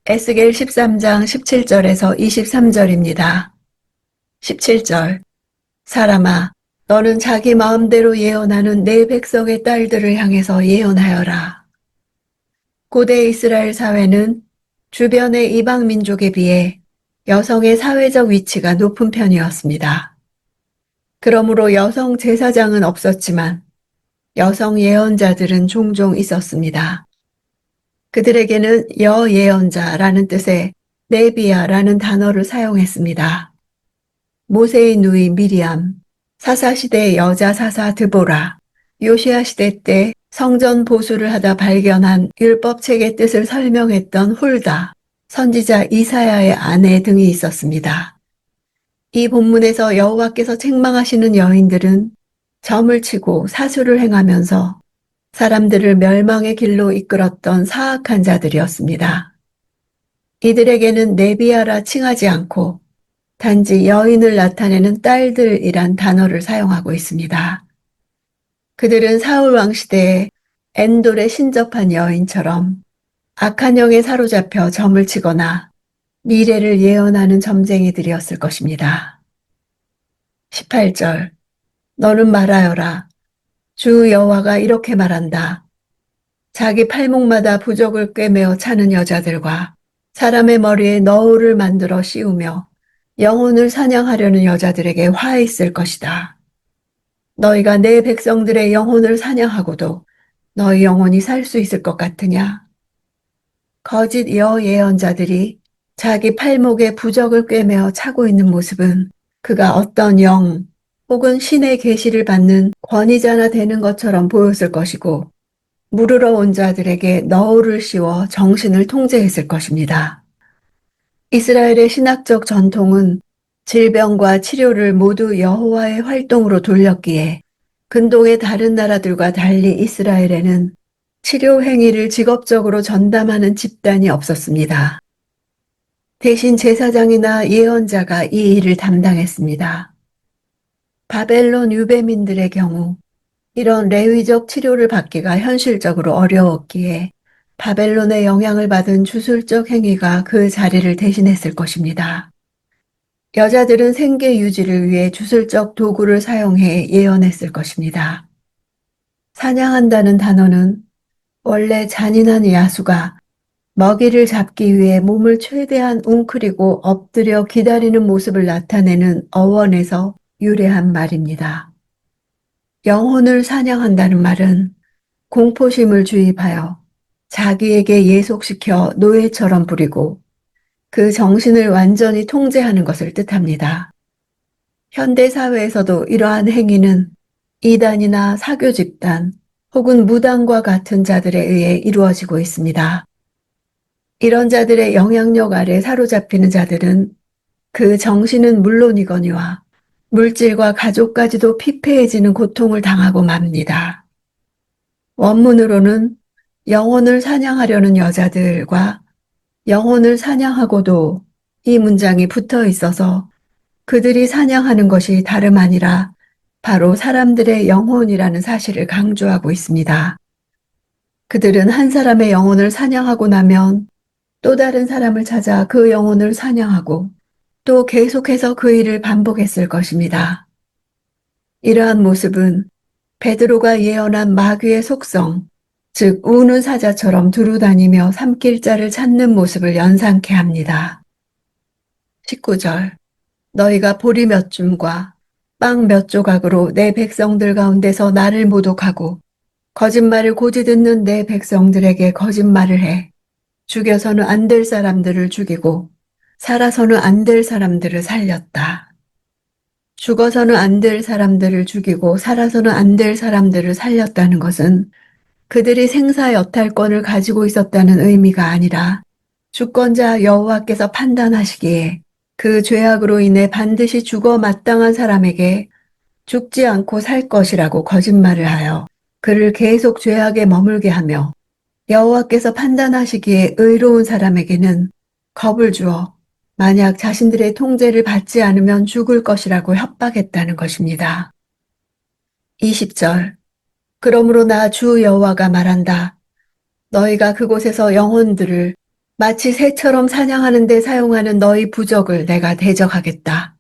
에스겔 13장 17절에서 23절입니다. 17절. 사람아, 너는 자기 마음대로 예언하는 내 백성의 딸들을 향해서 예언하여라. 고대 이스라엘 사회는 주변의 이방 민족에 비해 여성의 사회적 위치가 높은 편이었습니다. 그러므로 여성 제사장은 없었지만 여성 예언자들은 종종 있었습니다. 그들에게는 여예언자라는 뜻의 네비야라는 단어를 사용했습니다. 모세의 누이 미리암, 사사시대의 여자 사사 드보라, 요시야 시대 때 성전 보수를 하다 발견한 율법책의 뜻을 설명했던 훌다, 선지자 이사야의 아내 등이 있었습니다. 이 본문에서 여호와께서 책망하시는 여인들은 점을 치고 사수를 행하면서 사람들을 멸망의 길로 이끌었던 사악한 자들이었습니다. 이들에게는 네비야라 칭하지 않고 단지 여인을 나타내는 딸들이란 단어를 사용하고 있습니다. 그들은 사울 왕 시대에 엔돌에 신접한 여인처럼 악한 영에 사로잡혀 점을 치거나 미래를 예언하는 점쟁이들이었을 것입니다. 18절. 너는 말하여라. 주 여호와가 이렇게 말한다. 자기 팔목마다 부적을 꿰매어 차는 여자들과 사람의 머리에 너울을 만들어 씌우며 영혼을 사냥하려는 여자들에게 화 있을 것이다. 너희가 내 백성들의 영혼을 사냥하고도 너희 영혼이 살 수 있을 것 같으냐? 거짓 여예언자들이 자기 팔목에 부적을 꿰매어 차고 있는 모습은 그가 어떤 영 혹은 신의 계시를 받는 권위자나 되는 것처럼 보였을 것이고 물으러 온 자들에게 너울을 씌워 정신을 통제했을 것입니다. 이스라엘의 신학적 전통은 질병과 치료를 모두 여호와의 활동으로 돌렸기에 근동의 다른 나라들과 달리 이스라엘에는 치료 행위를 직업적으로 전담하는 집단이 없었습니다. 대신 제사장이나 예언자가 이 일을 담당했습니다. 바벨론 유배민들의 경우 이런 레위적 치료를 받기가 현실적으로 어려웠기에 바벨론의 영향을 받은 주술적 행위가 그 자리를 대신했을 것입니다. 여자들은 생계 유지를 위해 주술적 도구를 사용해 예언했을 것입니다. 사냥한다는 단어는 원래 잔인한 야수가 먹이를 잡기 위해 몸을 최대한 웅크리고 엎드려 기다리는 모습을 나타내는 어원에서 유래한 말입니다. 영혼을 사냥한다는 말은 공포심을 주입하여 자기에게 예속시켜 노예처럼 부리고 그 정신을 완전히 통제하는 것을 뜻합니다. 현대 사회에서도 이러한 행위는 이단이나 사교 집단 혹은 무당과 같은 자들에 의해 이루어지고 있습니다. 이런 자들의 영향력 아래 사로잡히는 자들은 그 정신은 물론이거니와 물질과 가족까지도 피폐해지는 고통을 당하고 맙니다. 원문으로는 영혼을 사냥하려는 여자들과 영혼을 사냥하고도 이 문장이 붙어 있어서 그들이 사냥하는 것이 다름 아니라 바로 사람들의 영혼이라는 사실을 강조하고 있습니다. 그들은 한 사람의 영혼을 사냥하고 나면 또 다른 사람을 찾아 그 영혼을 사냥하고 또 계속해서 그 일을 반복했을 것입니다. 이러한 모습은 베드로가 예언한 마귀의 속성, 즉 우는 사자처럼 두루다니며 삼킬 자를 찾는 모습을 연상케 합니다. 19절. 너희가 보리 몇 줌과 빵 몇 조각으로 내 백성들 가운데서 나를 모독하고 거짓말을 고지 듣는 내 백성들에게 거짓말을 해 죽여서는 안 될 사람들을 죽이고 살아서는 안 될 사람들을 살렸다. 죽어서는 안 될 사람들을 죽이고 살아서는 안 될 사람들을 살렸다는 것은 그들이 생사 여탈권을 가지고 있었다는 의미가 아니라 주권자 여호와께서 판단하시기에 그 죄악으로 인해 반드시 죽어 마땅한 사람에게 죽지 않고 살 것이라고 거짓말을 하여 그를 계속 죄악에 머물게 하며 여호와께서 판단하시기에 의로운 사람에게는 겁을 주어 만약 자신들의 통제를 받지 않으면 죽을 것이라고 협박했다는 것입니다. 20절. 그러므로 나 주 여호와가 말한다. 너희가 그곳에서 영혼들을 마치 새처럼 사냥하는 데 사용하는 너희 부적을 내가 대적하겠다.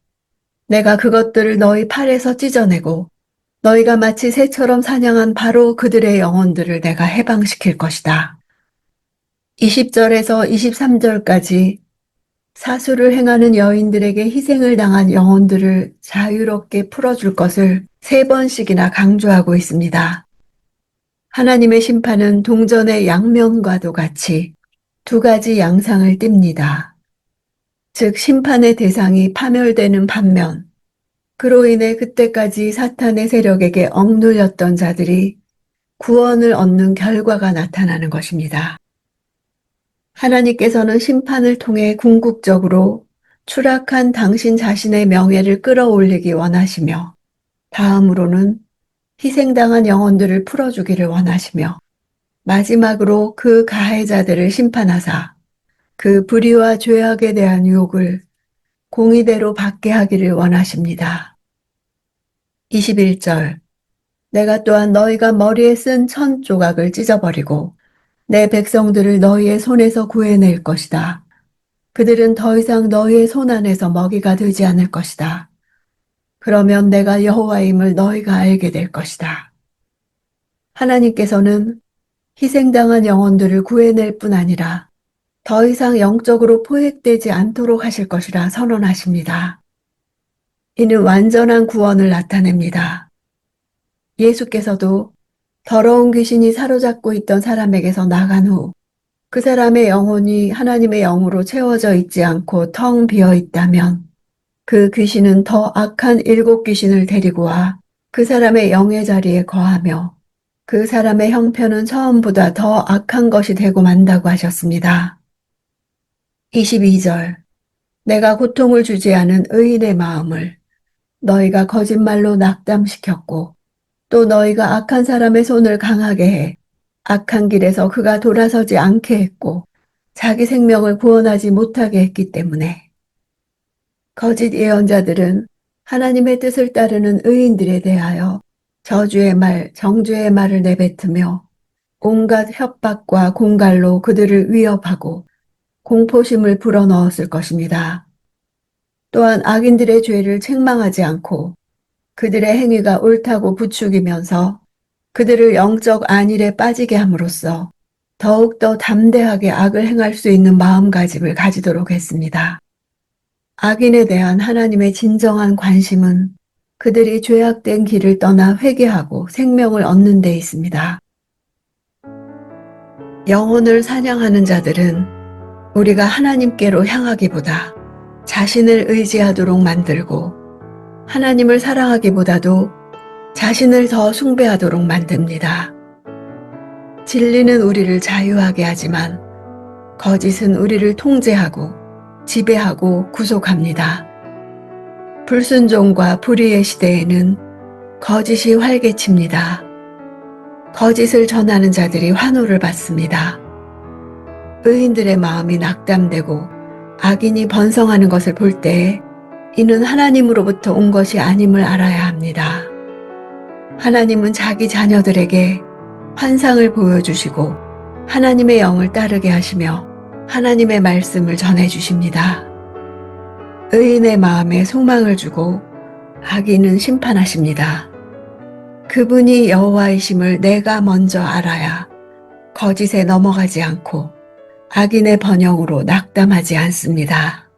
내가 그것들을 너희 팔에서 찢어내고 너희가 마치 새처럼 사냥한 바로 그들의 영혼들을 내가 해방시킬 것이다. 20절에서 23절까지 사수를 행하는 여인들에게 희생을 당한 영혼들을 자유롭게 풀어줄 것을 3번씩이나 강조하고 있습니다. 하나님의 심판은 동전의 양면과도 같이 2가지 양상을 띱니다. 즉 심판의 대상이 파멸되는 반면 그로 인해 그때까지 사탄의 세력에게 억눌렸던 자들이 구원을 얻는 결과가 나타나는 것입니다. 하나님께서는 심판을 통해 궁극적으로 추락한 당신 자신의 명예를 끌어올리기 원하시며 다음으로는 희생당한 영혼들을 풀어주기를 원하시며 마지막으로 그 가해자들을 심판하사 그 불의와 죄악에 대한 유혹을 공의대로 받게 하기를 원하십니다. 21절 내가 또한 너희가 머리에 쓴 1000조각을 찢어버리고 내 백성들을 너희의 손에서 구해낼 것이다. 그들은 더 이상 너희의 손 안에서 먹이가 되지 않을 것이다. 그러면 내가 여호와임을 너희가 알게 될 것이다. 하나님께서는 희생당한 영혼들을 구해낼 뿐 아니라 더 이상 영적으로 포획되지 않도록 하실 것이라 선언하십니다. 이는 완전한 구원을 나타냅니다. 예수께서도 더러운 귀신이 사로잡고 있던 사람에게서 나간 후 그 사람의 영혼이 하나님의 영으로 채워져 있지 않고 텅 비어 있다면 그 귀신은 더 악한 7 귀신을 데리고 와 그 사람의 영의 자리에 거하며 그 사람의 형편은 처음보다 더 악한 것이 되고 만다고 하셨습니다. 22절 내가 고통을 주지 않은 의인의 마음을 너희가 거짓말로 낙담시켰고 또 너희가 악한 사람의 손을 강하게 해 악한 길에서 그가 돌아서지 않게 했고 자기 생명을 구원하지 못하게 했기 때문에 거짓 예언자들은 하나님의 뜻을 따르는 의인들에 대하여 저주의 말, 정죄의 말을 내뱉으며 온갖 협박과 공갈로 그들을 위협하고 공포심을 불어넣었을 것입니다. 또한 악인들의 죄를 책망하지 않고 그들의 행위가 옳다고 부추기면서 그들을 영적 안일에 빠지게 함으로써 더욱더 담대하게 악을 행할 수 있는 마음가짐을 가지도록 했습니다. 악인에 대한 하나님의 진정한 관심은 그들이 죄악된 길을 떠나 회개하고 생명을 얻는 데 있습니다. 영혼을 사냥하는 자들은 우리가 하나님께로 향하기보다 자신을 의지하도록 만들고 하나님을 사랑하기보다도 자신을 더 숭배하도록 만듭니다. 진리는 우리를 자유하게 하지만 거짓은 우리를 통제하고 지배하고 구속합니다. 불순종과 불의의 시대에는 거짓이 활개칩니다. 거짓을 전하는 자들이 환호를 받습니다. 의인들의 마음이 낙담되고 악인이 번성하는 것을 볼 때에 이는 하나님으로부터 온 것이 아님을 알아야 합니다. 하나님은 자기 자녀들에게 환상을 보여주시고 하나님의 영을 따르게 하시며 하나님의 말씀을 전해주십니다. 의인의 마음에 소망을 주고 악인은 심판하십니다. 그분이 여호와이심을 내가 먼저 알아야 거짓에 넘어가지 않고 악인의 번영으로 낙담하지 않습니다.